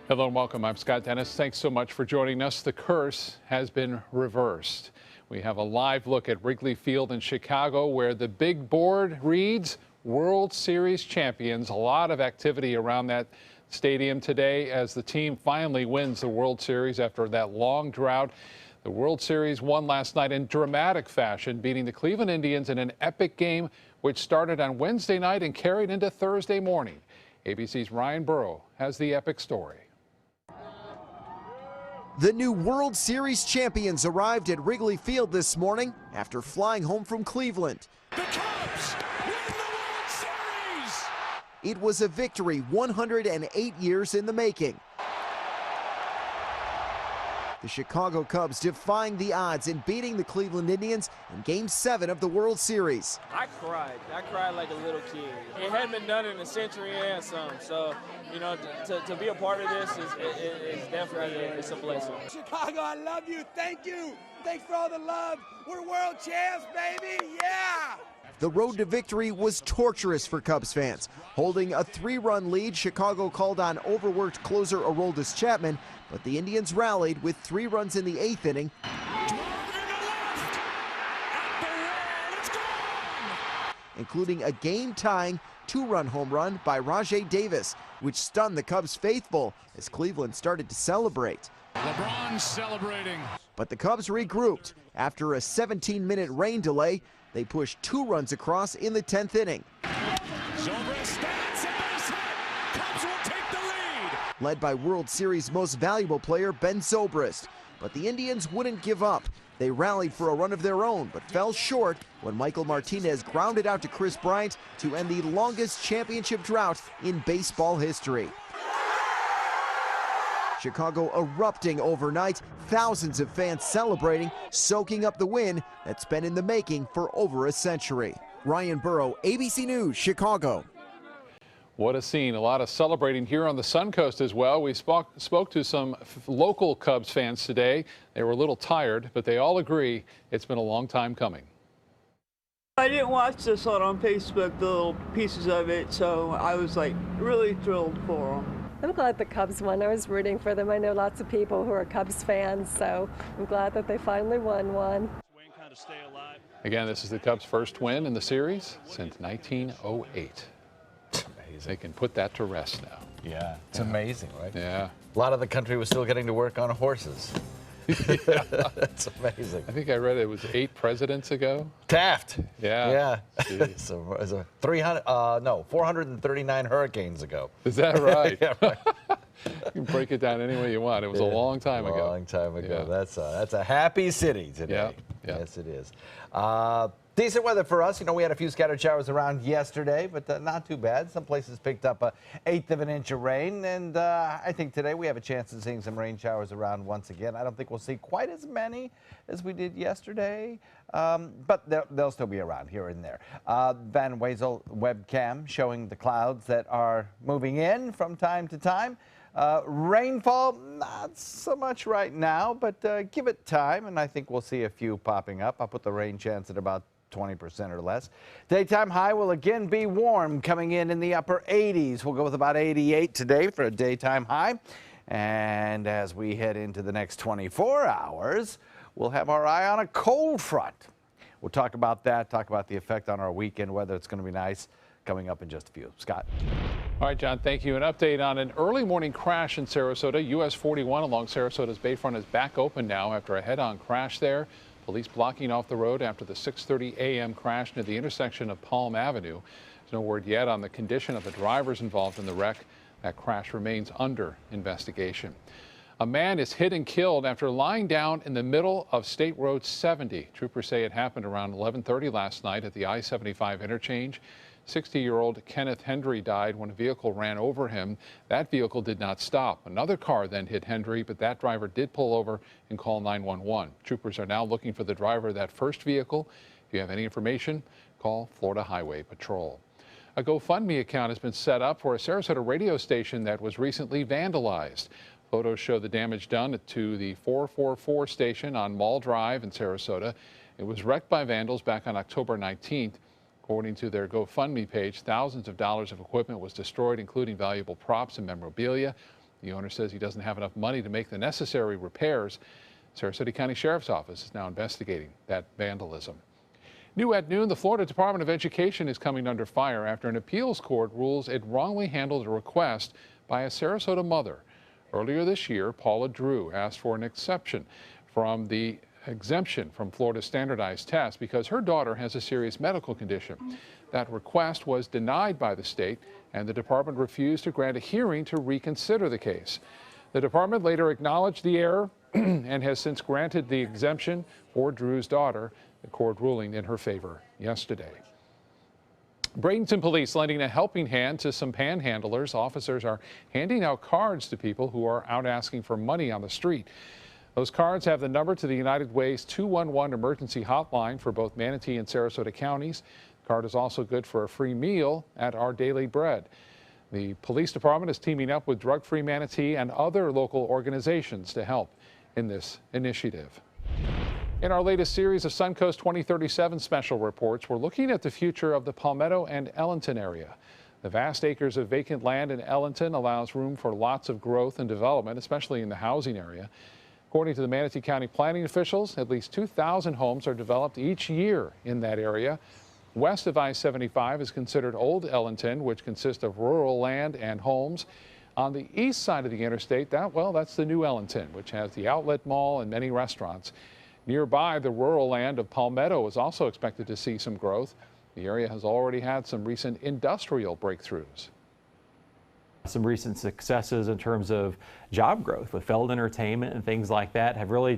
Hello and welcome. I'm Scott Dennis. Thanks so much for joining us. The curse has been reversed. We have a live look at Wrigley Field in Chicago, where the big board reads World Series champions. A lot of activity around that stadium today as the team finally wins the World Series after that long drought. The World Series won last night in dramatic fashion, beating the Cleveland Indians in an epic game which started on Wednesday night and carried into Thursday morning. ABC's Ryan Burrow has the epic story. The new World Series champions arrived at Wrigley Field this morning after flying home from Cleveland. The Cubs win the World Series! It was a victory 108 years in the making. The Chicago Cubs defying the odds and beating the Cleveland Indians in Game 7 of the World Series. I cried. I cried like a little kid. It hadn't been done in a century and some. So, you know, to be a part of this is definitely it's a blessing. Chicago, I love you. Thank you. Thanks for all the love. We're world champs, baby. Yeah! The road to victory was torturous for Cubs fans. Holding a 3-run lead, Chicago called on overworked closer Aroldis Chapman, but the Indians rallied with 3 runs in the 8th inning, including a game-tying 2-run home run by Rajai Davis, which stunned the Cubs faithful as Cleveland started to celebrate. LeBron celebrating. But the Cubs regrouped. After a 17-minute rain delay, they pushed 2 runs across in the 10th inning. Zobrist stands a base hit. Cubs will take the lead. Led by World Series most valuable player Ben Zobrist. But the Indians wouldn't give up. They rallied for a run of their own, but fell short when Michael Martinez grounded out to Chris Bryant to end the longest championship drought in baseball history. Chicago erupting overnight, thousands of fans celebrating, soaking up the win that's been in the making for over a century. Ryan Burrow, ABC News, Chicago. What a scene. A lot of celebrating here on the Suncoast as well. We spoke to some local Cubs fans today. They were a little tired, but they all agree it's been a long time coming. I didn't watch this on Facebook, the little pieces of it, so I was like really thrilled for them. I'm glad the Cubs won. I was rooting for them. I know lots of people who are Cubs fans, so I'm glad that they finally won one. Again, this is the Cubs' first win in the series since 1908. They can put that to rest now. Yeah, it's amazing, right? Yeah. A lot of the country was still getting to work on horses. That's amazing. I think I read it was 8 presidents ago. Taft. Yeah. Yeah. So it was a 439 hurricanes ago. Is that right? Yeah, right. You can break it down any way you want. It was a long time ago. Long time ago. Yeah. That's a happy city today. Yeah. Yes, it is. Decent weather for us. You know, we had a few scattered showers around yesterday, but not too bad. Some places picked up 1/8 of an inch of rain, and I think today we have a chance of seeing some rain showers around once again. I don't think we'll see quite as many as we did yesterday, but they'll still be around here and there. Van Wezel webcam showing the clouds that are moving in from time to time. Rainfall, not so much right now, but give it time, and I think we'll see a few popping up. I'll put the rain chance at about 20% or less. Daytime high will again be warm, coming in the upper 80s. We'll go with about 88 today for a daytime high. And as we head into the next 24 hours, we'll have our eye on a cold front. We'll talk about that, talk about the effect on our weekend weather. It's going to be nice. Coming up in just a few. Scott. All right, John, thank you. An update on an early morning crash in Sarasota. US 41 along Sarasota's Bayfront is back open now after a head-on crash there. Police blocking off the road after the 6:30 a.m. crash near the intersection of Palm Avenue. There's no word yet on the condition of the drivers involved in the wreck. That crash remains under investigation. A man is hit and killed after lying down in the middle of State Road 70. Troopers say it happened around 11:30 last night at the I-75 interchange. 60-year-old Kenneth Hendry died when a vehicle ran over him. That vehicle did not stop. Another car then hit Hendry, but that driver did pull over and call 911. Troopers are now looking for the driver of that first vehicle. If you have any information, call Florida Highway Patrol. A GoFundMe account has been set up for a Sarasota radio station that was recently vandalized. Photos show the damage done to the 444 station on Mall Drive in Sarasota. It was wrecked by vandals back on October 19th. According to their GoFundMe page, thousands of dollars of equipment was destroyed, including valuable props and memorabilia. The owner says he doesn't have enough money to make the necessary repairs. Sarasota County Sheriff's Office is now investigating that vandalism. New at noon, the Florida Department of Education is coming under fire after an appeals court rules it wrongly handled a request by a Sarasota mother. Earlier this year, Paula Drew asked for an exception from the exemption from Florida's standardized test because her daughter has a serious medical condition. That request was denied by the state, and the department refused to grant a hearing to reconsider the case. The department later acknowledged the error and has since granted the exemption for Drew's daughter, the court ruling in her favor yesterday. Bradenton police lending a helping hand to some panhandlers. Officers are handing out cards to people who are out asking for money on the street. Those cards have the number to the United Way's 211 emergency hotline for both Manatee and Sarasota counties. The card is also good for a free meal at Our Daily Bread. The police department is teaming up with Drug Free Manatee and other local organizations to help in this initiative. In our latest series of Suncoast 2037 special reports, we're looking at the future of the Palmetto and Ellenton area. The vast acres of vacant land in Ellenton allows room for lots of growth and development, especially in the housing area. According to the Manatee County planning officials, at least 2,000 homes are developed each year in that area. West of I-75 is considered Old Ellenton, which consists of rural land and homes. On the east side of the interstate, that's the New Ellenton, which has the outlet mall and many restaurants. Nearby, the rural land of Palmetto is also expected to see some growth. The area has already had some recent industrial breakthroughs. Some recent successes in terms of job growth with Feld Entertainment and things like that have really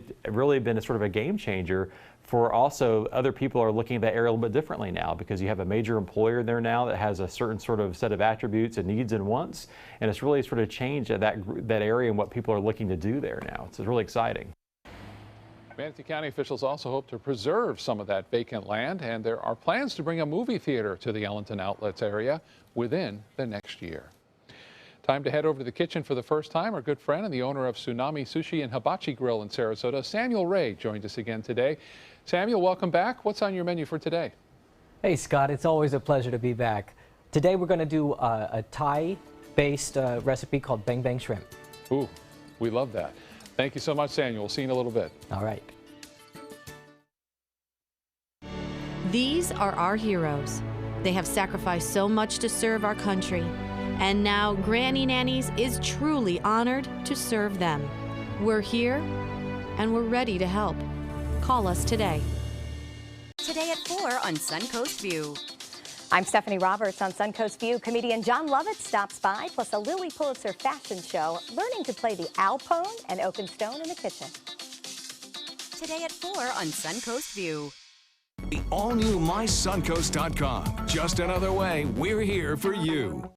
been a sort of a game changer for also other people are looking at that area a little bit differently now because you have a major employer there now that has a certain sort of set of attributes and needs and wants, and it's really sort of changed that area and what people are looking to do there now. It's really exciting. Manatee County officials also hope to preserve some of that vacant land, and there are plans to bring a movie theater to the Ellenton Outlets area within the next year. Time to head over to the kitchen for the first time. Our good friend and the owner of Tsunami Sushi and Hibachi Grill in Sarasota, Samuel Ray, joined us again today. Samuel, welcome back. What's on your menu for today? Hey, Scott. It's always a pleasure to be back. Today we're going to do a Thai-based recipe called Bang Bang Shrimp. Ooh, we love that. Thank you so much, Samuel. We'll see you in a little bit. All right. These are our heroes. They have sacrificed so much to serve our country. And now Granny Nannies is truly honored to serve them. We're here and we're ready to help. Call us today. Today at 4 on Suncoast View. I'm Stephanie Roberts on Suncoast View. Comedian John Lovett stops by, plus a Lily Pulitzer fashion show, learning to play the alpone and open stone in the kitchen. Today at 4 on Suncoast View. The all-new MySuncoast.com. Just another way we're here for you.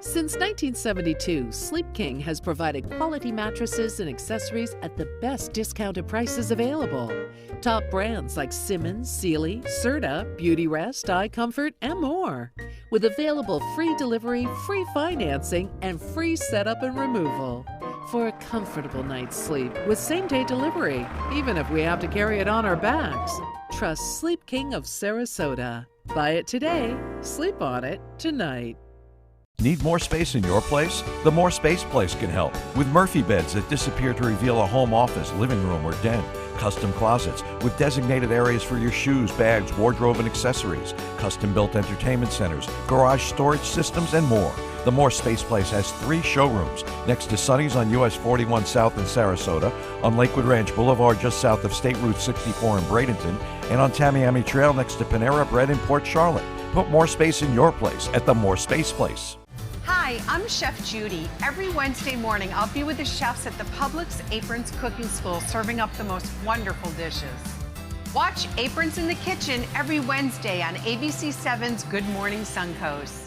Since 1972, Sleep King has provided quality mattresses and accessories at the best discounted prices available. Top brands like Simmons, Sealy, Serta, Beautyrest, iComfort, and more. With available free delivery, free financing, and free setup and removal. For a comfortable night's sleep with same-day delivery, even if we have to carry it on our backs. Trust Sleep King of Sarasota. Buy it today, sleep on it tonight. Need more space in your place? The More Space Place can help. With Murphy beds that disappear to reveal a home office, living room, or den. Custom closets with designated areas for your shoes, bags, wardrobe, and accessories. Custom-built entertainment centers, garage storage systems, and more. The More Space Place has 3 showrooms next to Sonny's on US 41 South in Sarasota, on Lakewood Ranch Boulevard just south of State Route 64 in Bradenton, and on Tamiami Trail next to Panera Bread in Port Charlotte. Put more space in your place at the More Space Place. Hi, I'm Chef Judy. Every Wednesday morning, I'll be with the chefs at the Publix Aprons Cooking School serving up the most wonderful dishes. Watch Aprons in the Kitchen every Wednesday on ABC7's Good Morning Suncoast.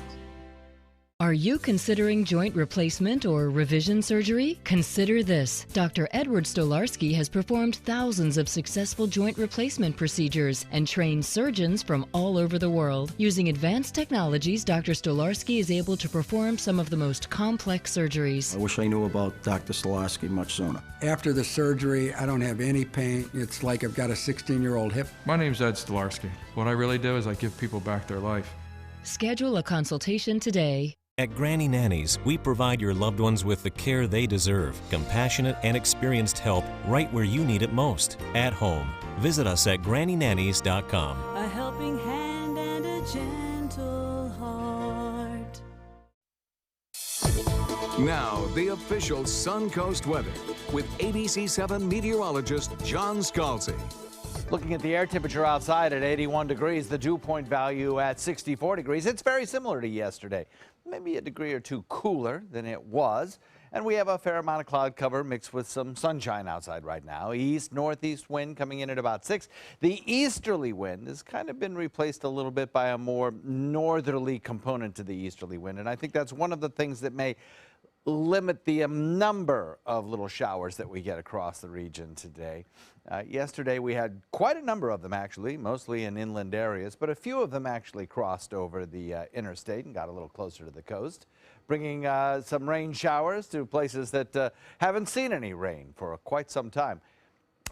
Are you considering joint replacement or revision surgery? Consider this. Dr. Edward Stolarski has performed thousands of successful joint replacement procedures and trained surgeons from all over the world. Using advanced technologies, Dr. Stolarski is able to perform some of the most complex surgeries. I wish I knew about Dr. Stolarski much sooner. After the surgery, I don't have any pain. It's like I've got a 16-year-old hip. My name's Ed Stolarski. What I really do is I give people back their life. Schedule a consultation today. At Granny Nannies, we provide your loved ones with the care they deserve, compassionate and experienced help right where you need it most, at home. Visit us at GrannyNannies.com. A helping hand and a gentle heart. Now, the official Suncoast weather with ABC7 meteorologist John Scalzi. Looking at the air temperature outside at 81 degrees, the dew point value at 64 degrees. It's very similar to yesterday. Maybe a degree or two cooler than it was. And we have a fair amount of cloud cover mixed with some sunshine outside right now. East-northeast wind coming in at about 6. The easterly wind has kind of been replaced a little bit by a more northerly component to the easterly wind. And I think that's one of the things that may limit the number of little showers that we get across the region today. Yesterday we had quite a number of them actually, mostly in inland areas, but a few of them actually crossed over the interstate and got a little closer to the coast, bringing some rain showers to places that haven't seen any rain for quite some time.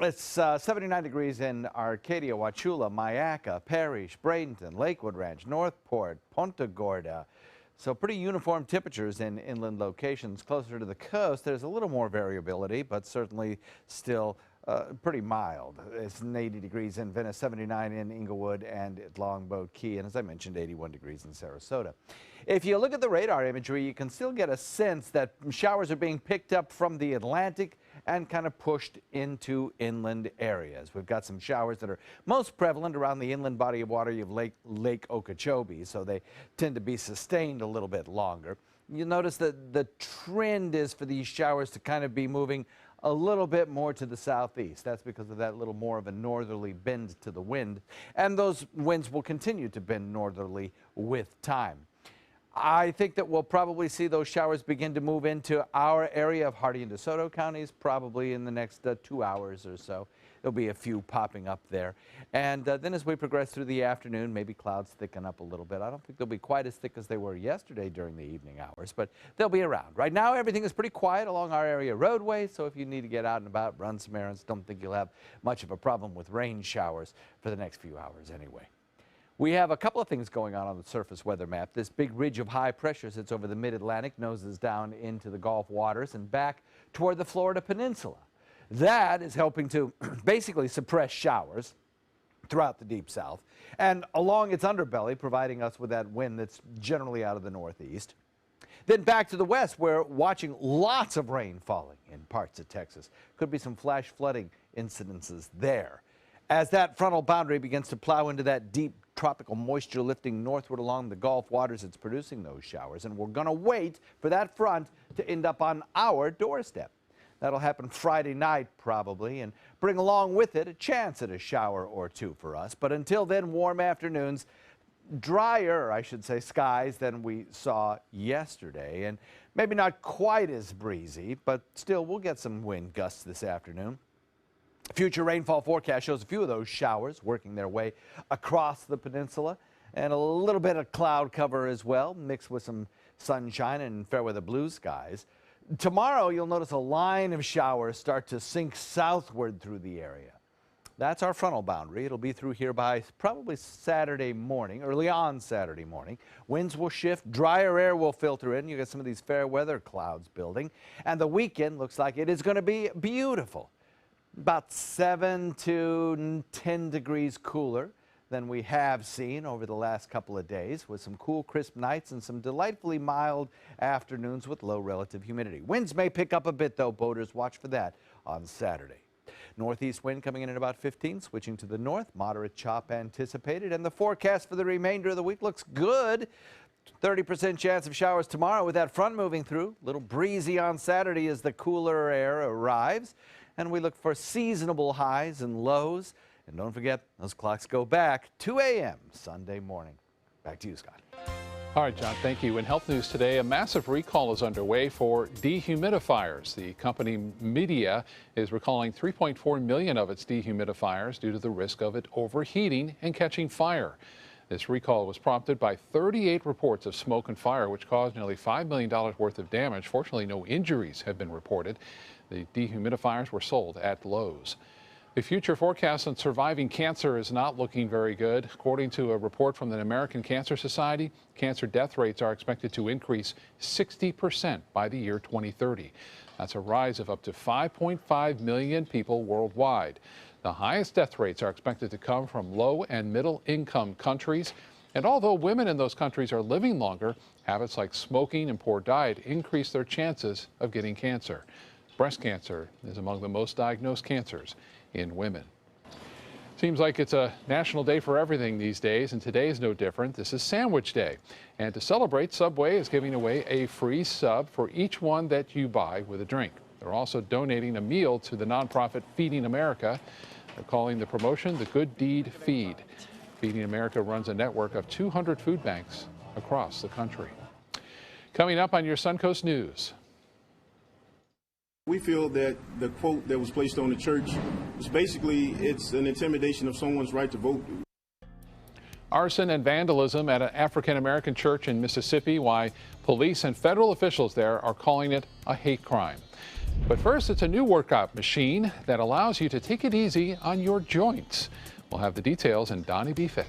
It's 79 degrees in Arcadia, Wauchula, Myakka, Parrish, Bradenton, Lakewood Ranch, Northport, Punta Gorda. So pretty uniform temperatures in inland locations. Closer to the coast, there's a little more variability, but certainly still pretty mild. It's 80 degrees in Venice, 79 in Inglewood and at Longboat Key, and as I mentioned, 81 degrees in Sarasota. If you look at the radar imagery, you can still get a sense that showers are being picked up from the Atlantic and kind of pushed into inland areas. We've got some showers that are most prevalent around the inland body of water. You have Lake Okeechobee, so they tend to be sustained a little bit longer. You'll notice that the trend is for these showers to kind of be moving a little bit more to the southeast. That's because of that little more of a northerly bend to the wind, and those winds will continue to bend northerly with time. I think that we'll probably see those showers begin to move into our area of Hardee and DeSoto counties probably in the next 2 hours or so. There'll be a few popping up there. And then as we progress through the afternoon, maybe clouds thicken up a little bit. I don't think they'll be quite as thick as they were yesterday during the evening hours, but they'll be around. Right now, everything is pretty quiet along our area roadway, so if you need to get out and about, run some errands, don't think you'll have much of a problem with rain showers for the next few hours anyway. We have a couple of things going on the surface weather map. This big ridge of high pressure sits over the mid-Atlantic, noses down into the Gulf waters and back toward the Florida Peninsula. That is helping to basically suppress showers throughout the deep south and along its underbelly, providing us with that wind that's generally out of the northeast. Then back to the west, we're watching lots of rain falling in parts of Texas. Could be some flash flooding incidences there. As that frontal boundary begins to plow into that deep tropical moisture lifting northward along the Gulf waters, it's producing those showers, and we're going to wait for that front to end up on our doorstep. That'll happen Friday night probably, and bring along with it a chance at a shower or two for us. But until then, warm afternoons, drier, I should say, skies than we saw yesterday, and maybe not quite as breezy, but still we'll get some wind gusts this afternoon. Future rainfall forecast shows a few of those showers working their way across the peninsula, and a little bit of cloud cover as well, mixed with some sunshine and fair weather blue skies. Tomorrow, you'll notice a line of showers start to sink southward through the area. That's our frontal boundary. It'll be through here by probably Saturday morning, early on Saturday morning. Winds will shift, drier air will filter in. You get some of these fair weather clouds building, and the weekend looks like it is going to be beautiful. About 7 to 10 degrees cooler than we have seen over the last couple of days, with some cool, crisp nights and some delightfully mild afternoons with low relative humidity. Winds may pick up a bit, though. Boaters, watch for that on Saturday. Northeast wind coming in at about 15, switching to the north. Moderate chop anticipated, and the forecast for the remainder of the week looks good. 30% chance of showers tomorrow with that front moving through. A little breezy on Saturday as the cooler air arrives. And we look for seasonable highs and lows. And don't forget, those clocks go back 2 a.m. Sunday morning. Back to you, Scott. All right, John, thank you. In health news today, a massive recall is underway for dehumidifiers. The company Midea is recalling 3.4 million of its dehumidifiers due to the risk of it overheating and catching fire. This recall was prompted by 38 reports of smoke and fire, which caused nearly $5 million worth of damage. Fortunately, no injuries have been reported. The dehumidifiers were sold at Lowe's. The future forecast on surviving cancer is not looking very good. According to a report from the American Cancer Society, cancer death rates are expected to increase 60% by the year 2030. That's a rise of up to 5.5 million people worldwide. The highest death rates are expected to come from low and middle income countries. And although women in those countries are living longer, habits like smoking and poor diet increase their chances of getting cancer. Breast cancer is among the most diagnosed cancers in women. Seems like it's a national day for everything these days, and today is no different. This is Sandwich Day. And to celebrate, Subway is giving away a free sub for each one that you buy with a drink. They're also donating a meal to the nonprofit Feeding America. They're calling the promotion the Good Deed Feed. Feeding America runs a network of 200 food banks across the country. Coming up on your Suncoast News. We feel that the quote that was placed on the church is basically, it's an intimidation of someone's right to vote. Arson and vandalism at an African-American church in Mississippi, why police and federal officials there are calling it a hate crime. But first, it's a new workout machine that allows you to take it easy on your joints. We'll have the details in Donnie B. Fit.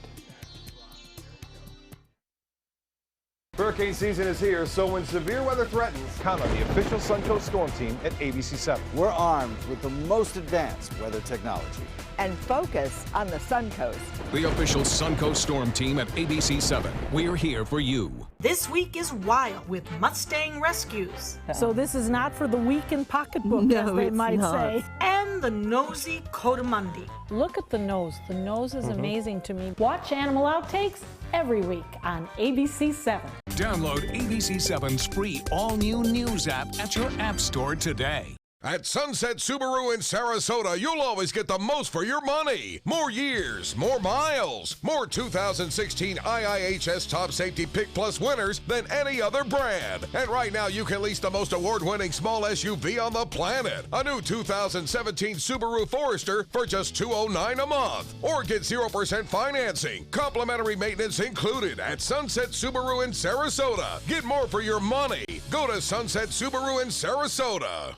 Hurricane season is here, so when severe weather threatens, count on the official Suncoast Storm Team at ABC7. We're armed with the most advanced weather technology. And focus on the Suncoast. The official Suncoast Storm Team at ABC7. We're here for you. This week is wild with Mustang rescues. So this is not for the week in pocketbook, as they might say. And the nosy Cotamundi. Look at the nose. The nose is amazing to me. Watch Animal Outtakes every week on ABC7. Download ABC7's free all-new news app at your app store today. At Sunset Subaru in Sarasota, you'll always get the most for your money. More years, more miles, more 2016 IIHS Top Safety Pick Plus winners than any other brand. And right now, you can lease the most award-winning small SUV on the planet. A new 2017 Subaru Forester for just $209 a month. Or get 0% financing, complimentary maintenance included at Sunset Subaru in Sarasota. Get more for your money. Go to Sunset Subaru in Sarasota.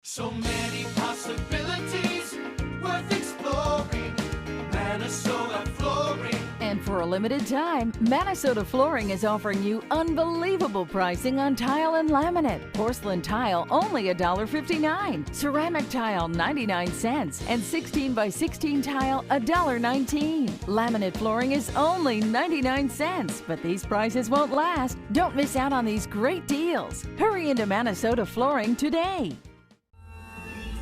So many possibilities worth exploring. Minnesota Flooring. And for a limited time, Minnesota Flooring is offering you unbelievable pricing on tile and laminate. Porcelain tile only $1.59. Ceramic tile 99 cents. And 16 by 16 tile $1.19. Laminate flooring is only 99 cents. But these prices won't last. Don't miss out on these great deals. Hurry into Minnesota Flooring today.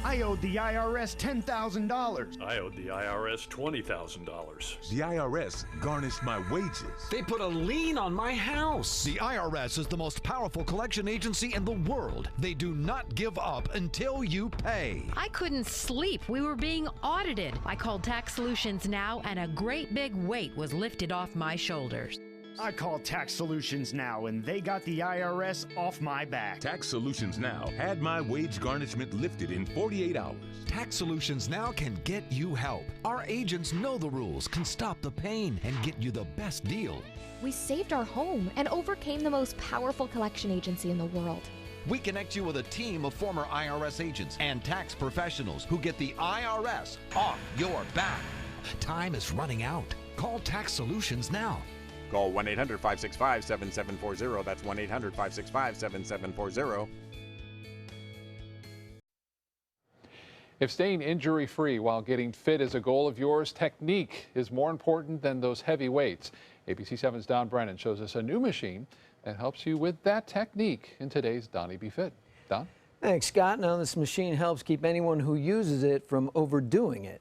I owed the IRS $10,000. I owed the IRS $20,000. The IRS garnished my wages. They put a lien on my house. The IRS is the most powerful collection agency in the world. They do not give up until you pay. I couldn't sleep. We were being audited. I called Tax Solutions Now, and a great big weight was lifted off my shoulders. I called Tax Solutions Now, and they got the IRS off my back. Tax Solutions Now had my wage garnishment lifted in 48 hours. Tax Solutions Now can get you help. Our agents know the rules, can stop the pain, and get you the best deal. We saved our home and overcame the most powerful collection agency in the world. We connect you with a team of former IRS agents and tax professionals who get the IRS off your back. Time is running out. Call Tax Solutions now. Call 1-800-565-7740. That's 1-800-565-7740. If staying injury-free while getting fit is a goal of yours, technique is more important than those heavy weights. ABC7's Don Brennan shows us a new machine that helps you with that technique in today's Donnie B. Fit. Don? Thanks, Scott. Now, this machine helps keep anyone who uses it from overdoing it.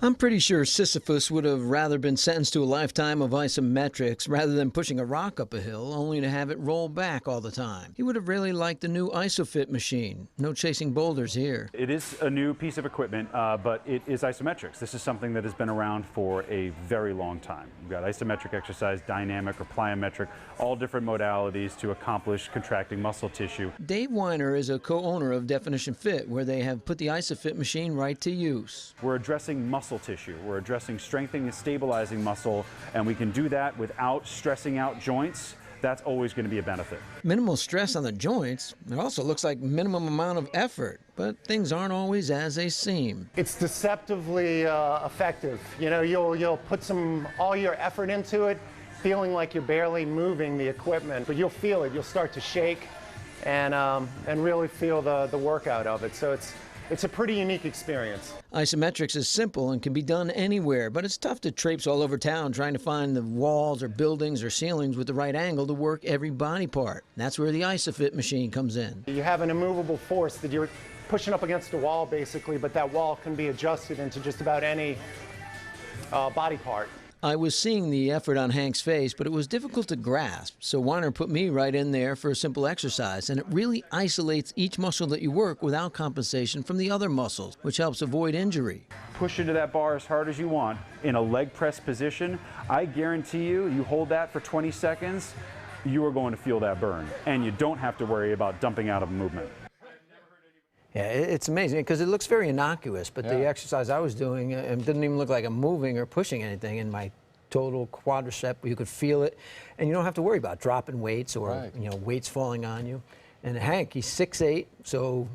I'm pretty sure Sisyphus would have rather been sentenced to a lifetime of isometrics rather than pushing a rock up a hill only to have it roll back all the time. He would have really liked the new ISOFIT machine. No chasing boulders here. It is a new piece of equipment, but it is isometrics. This is something that has been around for a very long time. We've got isometric exercise, dynamic or plyometric, all different modalities to accomplish contracting muscle tissue. Dave Weiner is a co-owner of Definition Fit, where they have put the ISOFIT machine right to use. We're addressing muscle tissue. We're addressing strengthening and stabilizing muscle, and we can do that without stressing out joints. That's always going to be a benefit. Minimal stress on the joints. It also looks like minimum amount of effort. but things aren't always as they seem. It's deceptively effective. You know, you'll put all your effort into it, feeling like you're barely moving the equipment, but you'll feel it. You'll start to shake and really feel the workout of it. So it's a pretty unique experience. Isometrics is simple and can be done anywhere, but it's tough to traipse all over town trying to find the walls or buildings or ceilings with the right angle to work every body part. That's where the IsoFit machine comes in. You have an immovable force that you're pushing up against a wall, basically, but that wall can be adjusted into just about any body part. I was seeing the effort on Hank's face, but it was difficult to grasp, so Weiner put me right in there for a simple exercise, and it really isolates each muscle that you work without compensation from the other muscles, which helps avoid injury. Push into that bar as hard as you want in a leg press position. I guarantee you hold that for 20 seconds, you are going to feel that burn, and you don't have to worry about dumping out of a movement. Yeah, it's amazing because it looks very innocuous, but the exercise I was doing it didn't even look like I'm moving or pushing anything. In my total quadricep, you could feel it, and you don't have to worry about dropping weights or weights falling on you. And Hank, he's 6'8", so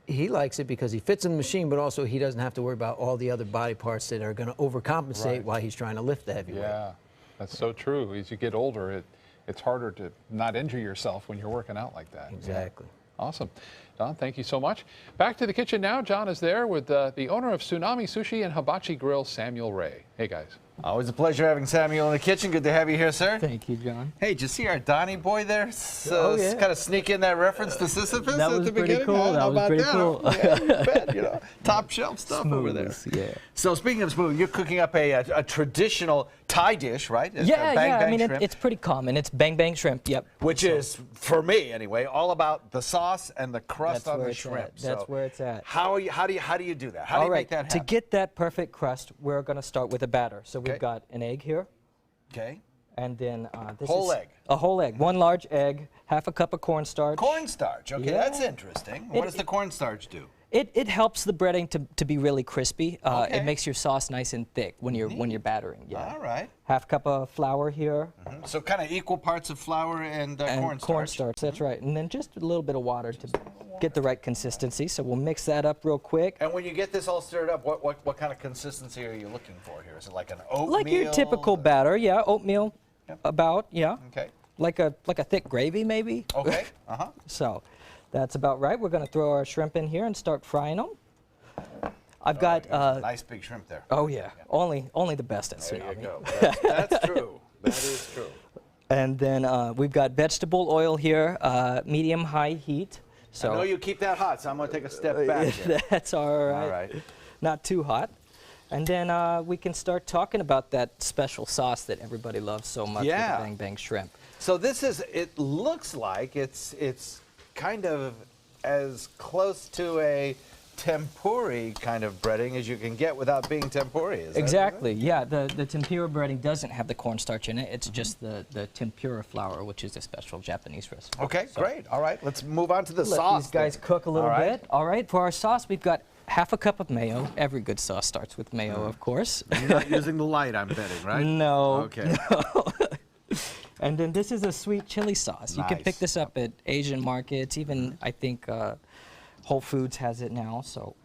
he likes it because he fits in the machine, but also he doesn't have to worry about all the other body parts that are going to overcompensate while he's trying to lift the heavy weight. Yeah, that's so true. As you get older, it's harder to not injure yourself when you're working out like that. Exactly. Yeah. Awesome. Don, thank you so much. Back to the kitchen now. John is there with the owner of Tsunami Sushi and Hibachi Grill, Samuel Ray. Hey, guys. Always a pleasure having Samuel in the kitchen. Good to have you here, sir. Thank you, John. Hey, did you see our Donnie boy there? Kind of sneak in that reference to Sisyphus that at was the pretty beginning? cool. That was pretty cool. Yeah, you bet, you know, top shelf stuff smooth, over there. Yeah. So speaking of smooth, you're cooking up a traditional Thai dish, right? Yeah, I mean, it's pretty common. It's bang bang shrimp, yep. Which is, for me anyway, all about the sauce and the crust on the shrimp. That's where it's at. How do you do that? How do you make that happen? To get that perfect crust, we're going to start with a batter. So we've got an egg here. Okay. And then this whole is egg. A whole egg. One large egg, half a cup of cornstarch. Cornstarch. Okay, that's interesting. What does the cornstarch do? It helps the breading to be really crispy. It makes your sauce nice and thick when you're battering. Yeah. All right. Half cup of flour here. So kind of equal parts of flour and cornstarch. Cornstarch, that's right. And then just a little bit of water to get the right consistency. So we'll mix that up real quick. And when you get this all stirred up, what kind of consistency are you looking for here? Is it like an oatmeal? Like your typical batter, yeah. Oatmeal, about, yeah. Okay. Like a thick gravy, maybe. Okay. So that's about right. We're going to throw our shrimp in here and start frying them. I've got nice big shrimp there. Oh yeah, only the best at Tsunami. There you go. That's true. That is true. And then we've got vegetable oil here, medium-high heat. So I know you keep that hot, so I'm going to take a step back here. That's all right. All right. Not too hot. And then we can start talking about that special sauce that everybody loves so much with the Bang Bang shrimp. So this is, it looks like it's kind of as close to a tempura kind of breading as you can get without being tempura. Is Exactly, yeah. The tempura breading doesn't have the cornstarch in it. It's just the tempura flour, which is a special Japanese recipe. Okay, great. All right, let's move on to the Let sauce. These guys cook a little bit. All right, for our sauce, we've got half a cup of mayo. Every good sauce starts with mayo, of course. You're not using the light, I'm betting, right? No. Okay. No. And then this is a sweet chili sauce. You can pick this up at Asian markets. Even, I think, Whole Foods has it now, so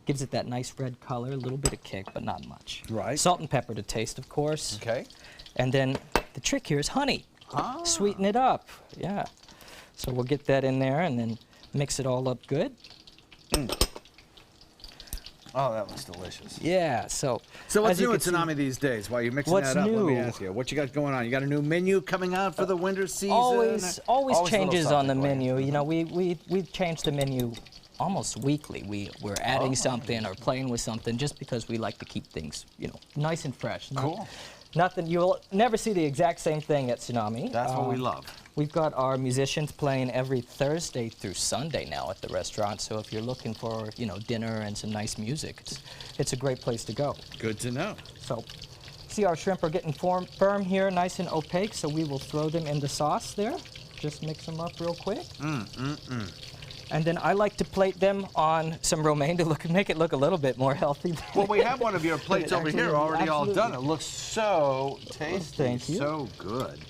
gives it that nice red color, a little bit of kick, but not much. Right. Salt and pepper to taste, of course. Okay. And then the trick here is honey. Sweeten it up, yeah. So we'll get that in there and then mix it all up good. Oh, that looks delicious. Yeah, so what's new at Tsunami these days? While you're mixing that up, let me ask you, what you got going on? You got a new menu coming out for the winter season? Always changes on the menu. You know, we've changed the menu almost weekly. We're adding something or playing with something just because we like to keep things, you know, nice and fresh. Cool. Nothing, you'll never see the exact same thing at Tsunami. That's what we love. We've got our musicians playing every Thursday through Sunday now at the restaurant. So if you're looking for, you know, dinner and some nice music, it's a great place to go. Good to know. So, see our shrimp are getting firm here, nice and opaque. So we will throw them in the sauce there. Just mix them up real quick. And then I like to plate them on some romaine to make it look a little bit more healthy. Well, we have one of your plates over here already all done. It looks so tasty. Thank you. So good.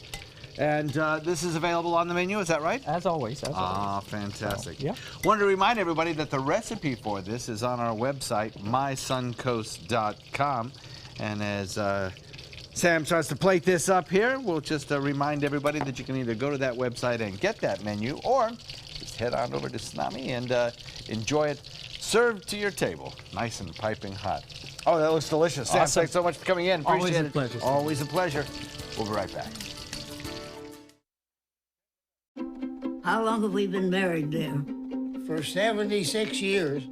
And this is available on the menu, is that right? As always. Fantastic. So, yeah. Wanted to remind everybody that the recipe for this is on our website, mysuncoast.com. And as Sam starts to plate this up here, we'll just remind everybody that you can either go to that website and get that menu, or just head on over to Tsunami and enjoy it served to your table, nice and piping hot. Oh, that looks delicious. Sam, Awesome. thanks so much for coming in. Appreciate Always a pleasure. it. Always a pleasure. We'll be right back. How long have we been married, dear? For 76 years.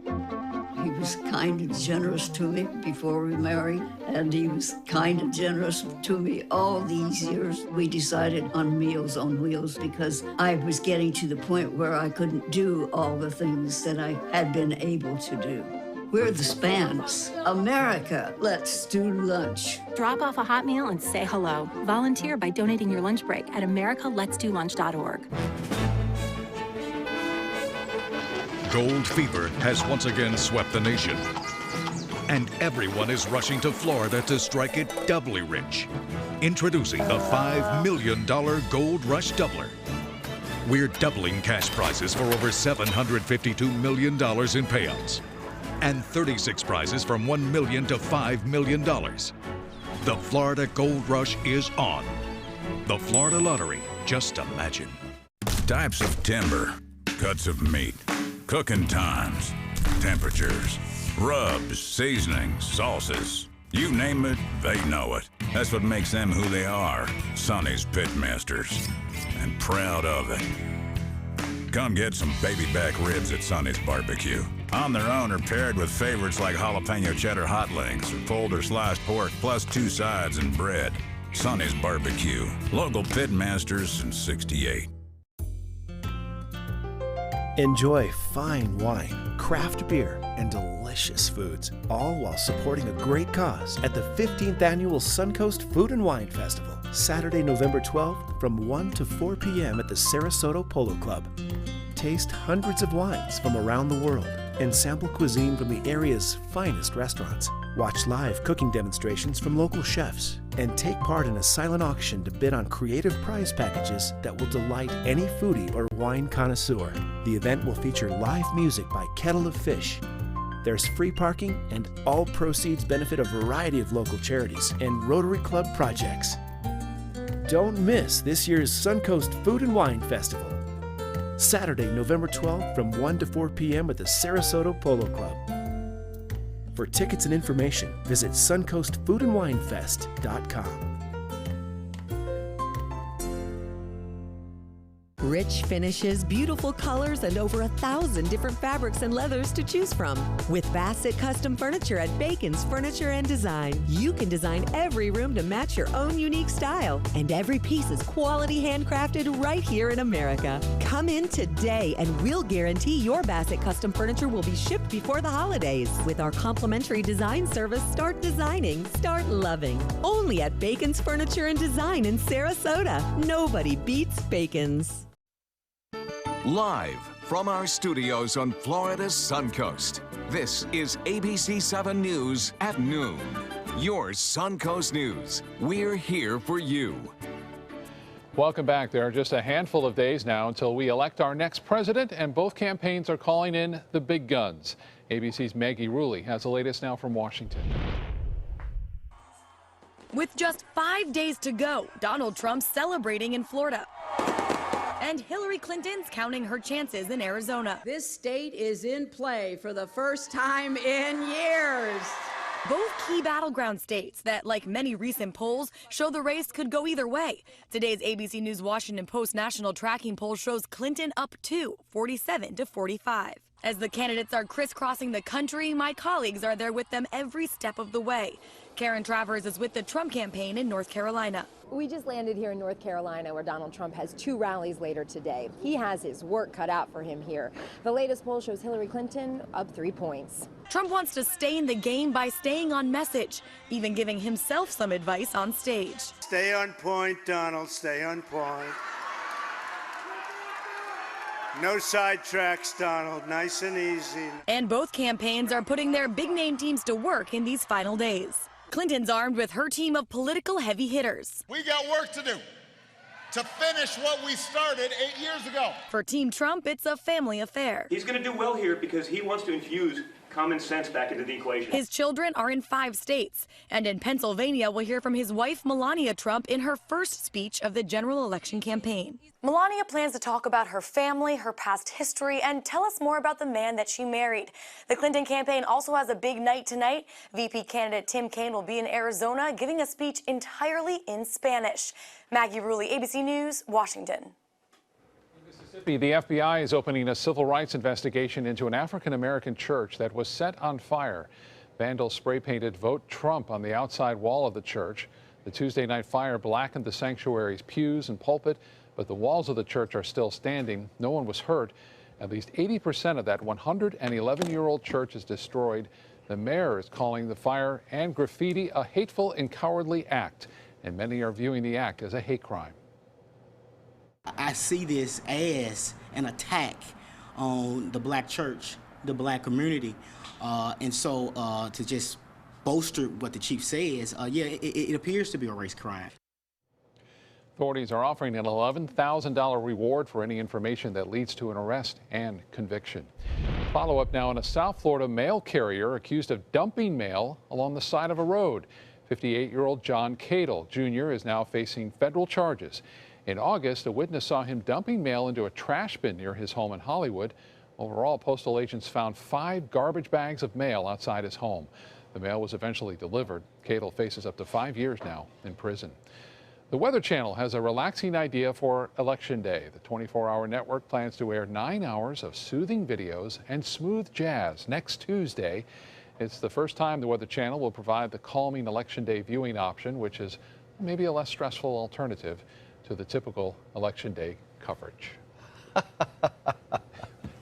He was kind and generous to me before we married, and he was kind and generous to me all these years. We decided on Meals on Wheels because I was getting to the point where I couldn't do all the things that I had been able to do. We're the Spans. America, let's do lunch. Drop off a hot meal and say hello. Volunteer by donating your lunch break at americaletsdolunch.org. Gold fever has once again swept the nation. And everyone is rushing to Florida to strike it doubly rich. Introducing the $5 million Gold Rush Doubler. We're doubling cash prizes for over $752 million in payouts. And 36 prizes from $1 million to $5 million. The Florida Gold Rush is on. The Florida Lottery, just imagine. Types of timber, cuts of meat, cooking times, temperatures, rubs, seasonings, sauces. You name it, they know it. That's what makes them who they are, Sonny's Pitmasters. And proud of it. Come get some baby back ribs at Sonny's Barbecue. On their own or paired with favorites like jalapeno cheddar hot links or pulled or sliced pork plus 2 sides and bread. Sonny's Barbecue. Local Pitmasters since '68. Enjoy fine wine, craft beer, and delicious foods, all while supporting a great cause at the 15th Annual Suncoast Food and Wine Festival, Saturday, November 12th from 1 to 4 p.m. at the Sarasota Polo Club. Taste hundreds of wines from around the world and sample cuisine from the area's finest restaurants. Watch live cooking demonstrations from local chefs and take part in a silent auction to bid on creative prize packages that will delight any foodie or wine connoisseur. The event will feature live music by Kettle of Fish. There's free parking, and all proceeds benefit a variety of local charities and Rotary Club projects. Don't miss this year's Suncoast Food and Wine Festival, Saturday, November 12th from 1 to 4 p.m. at the Sarasota Polo Club. For tickets and information, visit suncoastfoodandwinefest.com. Rich finishes, beautiful colors, and over 1,000 different fabrics and leathers to choose from. With Bassett Custom Furniture at Bacon's Furniture and Design, you can design every room to match your own unique style. And every piece is quality handcrafted right here in America. Come in today and we'll guarantee your Bassett Custom Furniture will be shipped before the holidays. With our complimentary design service, start designing, start loving. Only at Bacon's Furniture and Design in Sarasota. Nobody beats Bacon's. Live from our studios on Florida's Suncoast, this is ABC 7 News at noon. Your Suncoast News. We're here for you. Welcome back. There are just a handful of days now until we elect our next president, and both campaigns are calling in the big guns. ABC's Maggie Rulli has the latest now from Washington. With just 5 days to go, Donald Trump's celebrating in Florida. And Hillary Clinton's counting her chances in Arizona. This state is in play for the first time in years. Both key battleground states that, like many recent polls, show the race could go either way. Today's ABC News Washington Post national tracking poll shows Clinton up 47 to 45. As the candidates are crisscrossing the country, my colleagues are there with them every step of the way. Karen Travers is with the Trump campaign in North Carolina. We just landed here in North Carolina, where Donald Trump has 2 rallies later today. He has his work cut out for him here. The latest poll shows Hillary Clinton up 3 points. Trump wants to stay in the game by staying on message, even giving himself some advice on stage. Stay on point, Donald, stay on point. No sidetracks, Donald, nice and easy. And both campaigns are putting their big name teams to work in these final days. Clinton's armed with her team of political heavy hitters. We got work to do. to finish what we started 8 years ago. For Team Trump, it's a family affair. He's going to do well here because he wants to infuse common sense back into the equation. His children are in 5 states. And in Pennsylvania, we'll hear from his wife, Melania Trump, in her first speech of the general election campaign. Melania plans to talk about her family, her past history, and tell us more about the man that she married. The Clinton campaign also has a big night tonight. VP candidate Tim Kaine will be in Arizona giving a speech entirely in Spanish. Maggie Rulli, ABC News, Washington. The FBI is opening a civil rights investigation into an African-American church that was set on fire. Vandals spray-painted "Vote Trump" on the outside wall of the church. The Tuesday night fire blackened the sanctuary's pews and pulpit, but the walls of the church are still standing. No one was hurt. At least 80% of that 111-year-old church is destroyed. The mayor is calling the fire and graffiti a hateful and cowardly act, and many are viewing the act as a hate crime. I see this as an attack on the black church, the black community. And so to just bolster what the chief says, yeah, it appears to be a race crime. Authorities are offering an $11,000 reward for any information that leads to an arrest and conviction. Follow up now on a South Florida mail carrier accused of dumping mail along the side of a road. 58-year-old John Cadle Jr. is now facing federal charges. In August, a witness saw him dumping mail into a trash bin near his home in Hollywood. Overall, postal agents found 5 garbage bags of mail outside his home. The mail was eventually delivered. Cadle faces up to 5 years now in prison. The Weather Channel has a relaxing idea for Election Day. The 24-hour network plans to air 9 hours of soothing videos and smooth jazz next Tuesday. It's the first time the Weather Channel will provide the calming Election Day viewing option, which is maybe a less stressful alternative to the typical Election Day coverage.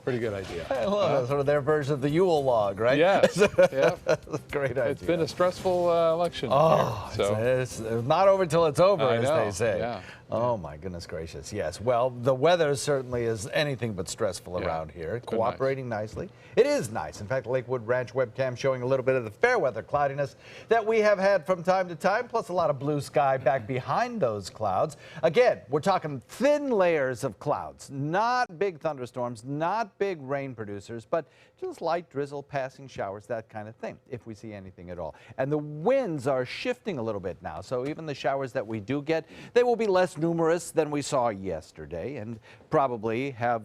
Pretty good idea. I love it. Sort of their version of the Yule log, right? Yes. Yep. Great idea. It's been a stressful election. Oh, here, so. it's not over till it's over, as they say. Yeah. Oh, my goodness gracious. Yes. Well, the weather certainly is anything but stressful around here. Cooperating nicely. It is nice. In fact, Lakewood Ranch webcam showing a little bit of the fair weather cloudiness that we have had from time to time, plus a lot of blue sky back behind those clouds. Again, we're talking thin layers of clouds, not big thunderstorms, not big rain producers, but just light drizzle, passing showers, that kind of thing, if we see anything at all. And the winds are shifting a little bit now, so even the showers that we do get, they will be less numerous than we saw yesterday and probably have